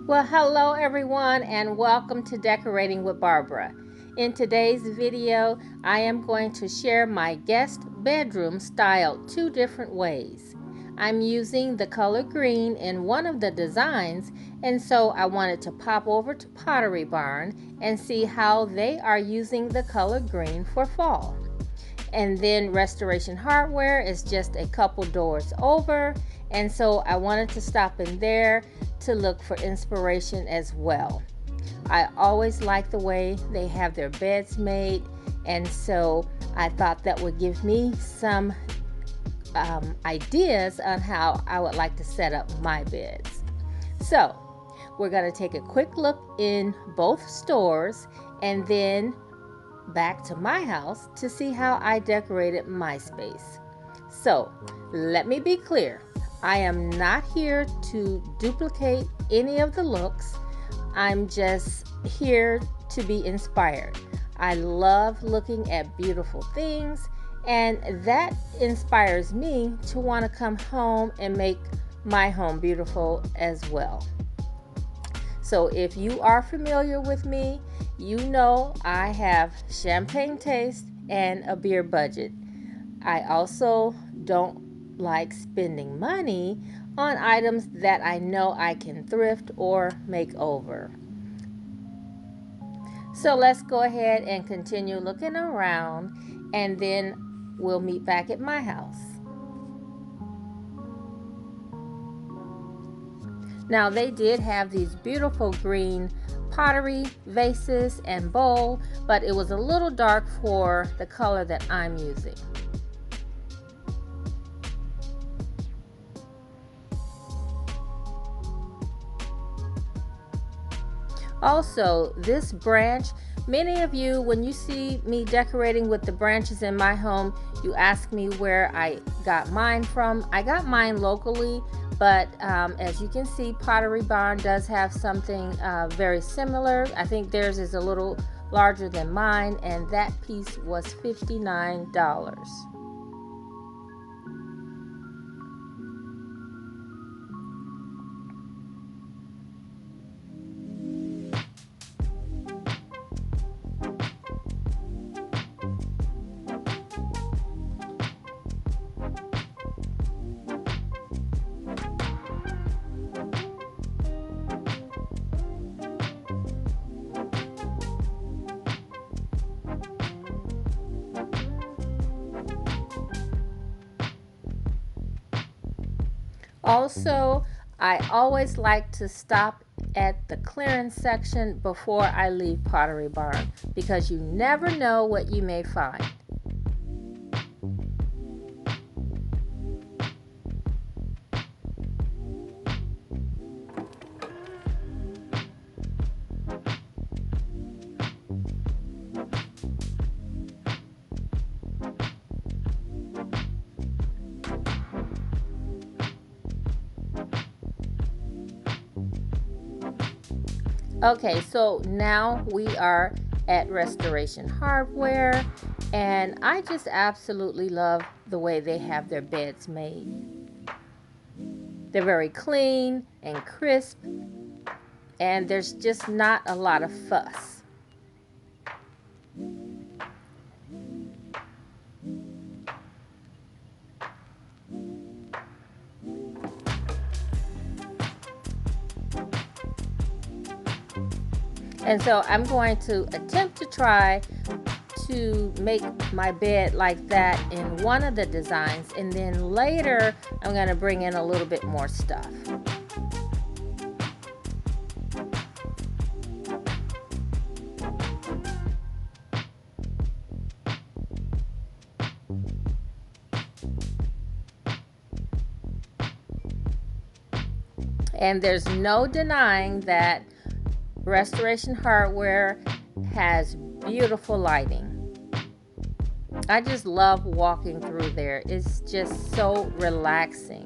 Well, hello everyone, and welcome to Decorating with Barbara. In today's video, I am going to share my guest bedroom styled two different ways. I'm using the color green in one of the designs, and so I wanted to pop over to Pottery Barn and see how they are using the color green for fall. And then Restoration Hardware is just a couple doors over, and so I wanted to stop in there to look for inspiration as well. I always like the way they have their beds made, and so I thought that would give me some ideas on how I would like to set up my beds. So we're going to take a quick look in both stores and then back to my house to see how I decorated my space. So let me be clear, I am not here to duplicate any of the looks. I'm just here to be inspired. I love looking at beautiful things, and that inspires me to want to come home and make my home beautiful as well. So if you are familiar with me, you know I have champagne taste and a beer budget. I also don't like spending money on items that I know I can thrift or make over. So let's go ahead and continue looking around, and then we'll meet back at my house. Now they did have these beautiful green pottery vases and bowl, but it was a little dark for the color that I'm using. Also, this branch, many of you, when you see me decorating with the branches in my home, you ask me where I got mine from. I got mine locally, but as you can see, Pottery Barn does have something very similar. I think theirs is a little larger than mine, and that piece was $59. Also, I always like to stop at the clearance section before I leave Pottery Barn because you never know what you may find. Okay, so now we are at Restoration Hardware, and I just absolutely love the way they have their beds made. They're very clean and crisp, and there's just not a lot of fuss. And so I'm going to attempt to try to make my bed like that in one of the designs, and then later I'm going to bring in a little bit more stuff. And there's no denying that Restoration Hardware has beautiful lighting. I just love walking through there. It's just so relaxing.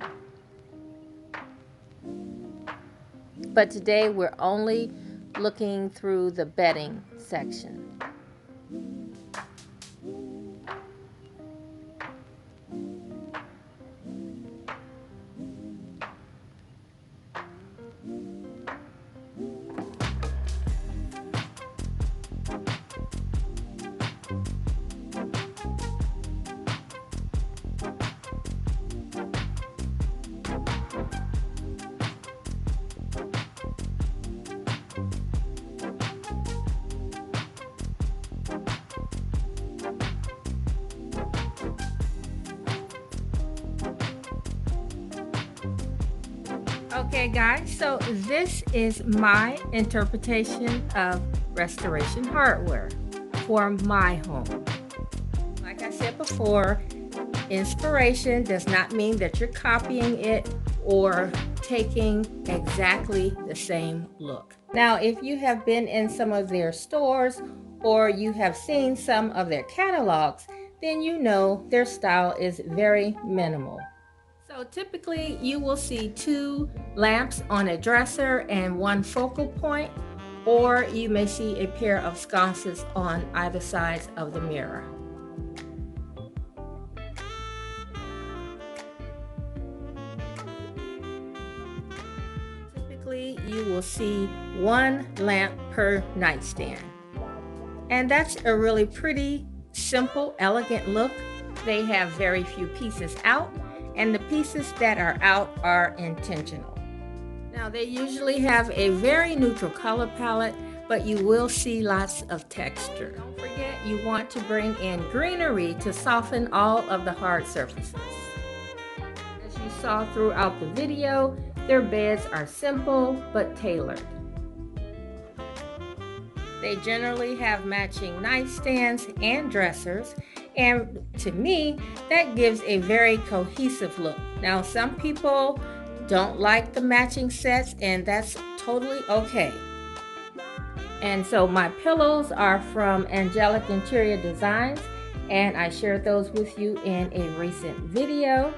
But today we're only looking through the bedding section. Okay guys, so this is my interpretation of Restoration Hardware for my home. Like I said before, inspiration does not mean that you're copying it or taking exactly the same look. Now, if you have been in some of their stores or you have seen some of their catalogs, then you know their style is very minimal. So typically you will see 2 lamps on a dresser and 1 focal point, or you may see a pair of sconces on either sides of the mirror. Typically you will see 1 lamp per nightstand. And that's a really pretty, simple, elegant look. They have very few pieces out, and the pieces that are out are intentional. Now they usually have a very neutral color palette, but you will see lots of texture. Don't forget, you want to bring in greenery to soften all of the hard surfaces. As you saw throughout the video, their beds are simple but tailored. They generally have matching nightstands and dressers, and to me, that gives a very cohesive look. Now, some people don't like the matching sets, and that's totally okay. And so my pillows are from Angelic Interior Designs, and I shared those with you in a recent video,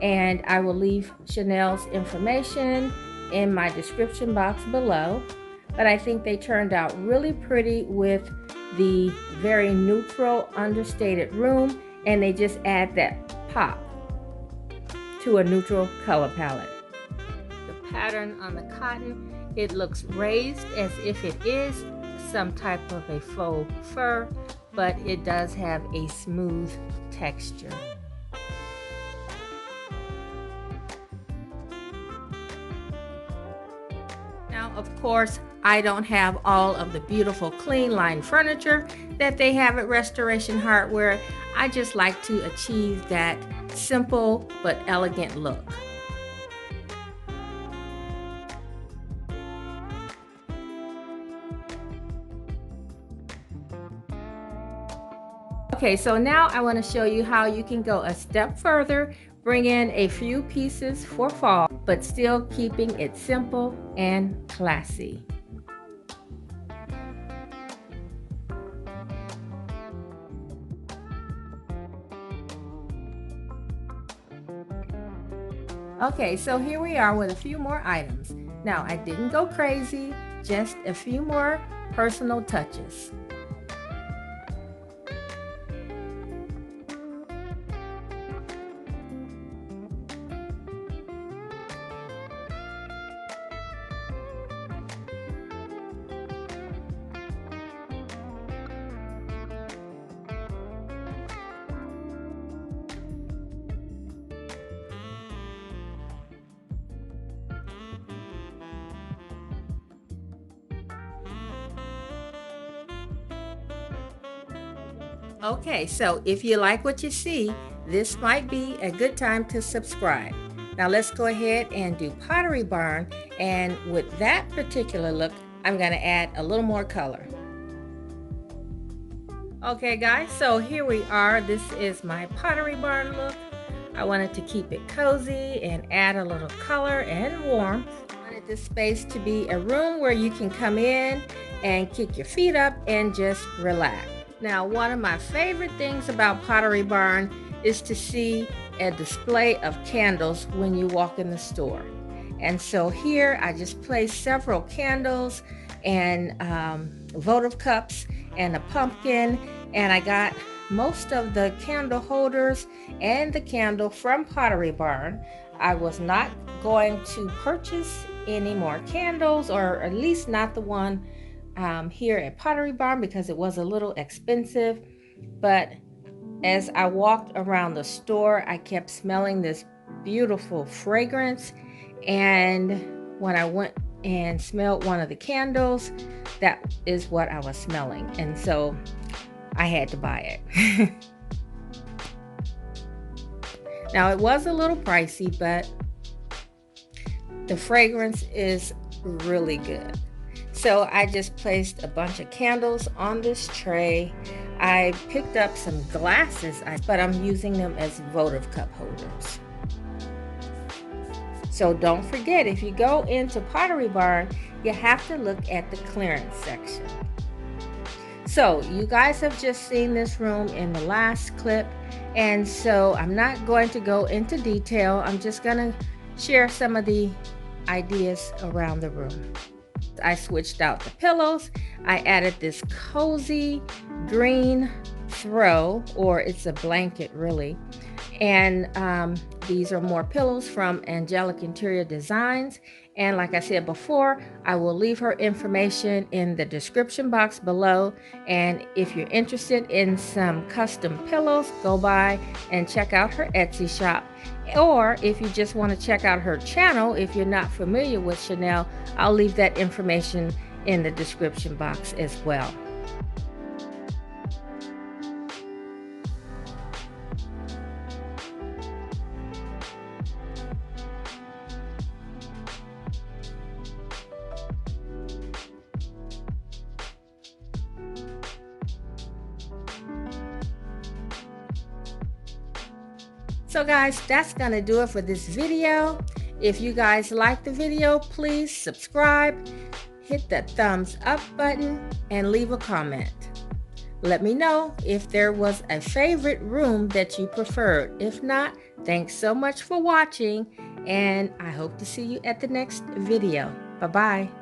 and I will leave Shenell's information in my description box below. But I think they turned out really pretty with the very neutral, understated room, and they just add that pop to a neutral color palette. The pattern on the cotton, it looks raised as if it is some type of a faux fur, but it does have a smooth texture. Now, of course, I don't have all of the beautiful clean line furniture that they have at Restoration Hardware. I just like to achieve that simple but elegant look. Okay, so now I want to show you how you can go a step further, bring in a few pieces for fall, but still keeping it simple and classy. Okay, so here we are with a few more items. Now, I didn't go crazy, just a few more personal touches. Okay, so if you like what you see, this might be a good time to subscribe. Now let's go ahead and do Pottery Barn, and with that particular look, I'm going to add a little more color. Okay guys, so here we are. This is my Pottery Barn look. I wanted to keep it cozy and add a little color and warmth. I wanted this space to be a room where you can come in and kick your feet up and just relax. Now, one of my favorite things about Pottery Barn is to see a display of candles when you walk in the store. And so here I just placed several candles and votive cups and a pumpkin, and I got most of the candle holders and the candle from Pottery Barn. I was not going to purchase any more candles, or at least not the one here at Pottery Barn, because it was a little expensive. But as I walked around the store, I kept smelling this beautiful fragrance, and when I went and smelled one of the candles, that is what I was smelling, and so I had to buy it. Now, it was a little pricey, but The fragrance is really good. So I just placed a bunch of candles on this tray. I picked up some glasses, but I'm using them as votive cup holders. So don't forget, if you go into Pottery Barn, you have to look at the clearance section. So you guys have just seen this room in the last clip, and so I'm not going to go into detail. I'm just going to share some of the ideas around the room. I switched out the pillows. I added this cozy green throw, or it's a blanket really, and these are more pillows from Angelic Interior Designs. And like I said before, I will leave her information in the description box below. And if you're interested in some custom pillows, go by and check out her Etsy shop. Or if you just want to check out her channel, if you're not familiar with Shenell, I'll leave that information in the description box as well. So guys, that's gonna do it for this video. If you guys like the video, please subscribe, hit that thumbs up button, and leave a comment. Let me know if there was a favorite room that you preferred. If not, thanks so much for watching, and I hope to see you at the next video. Bye-bye.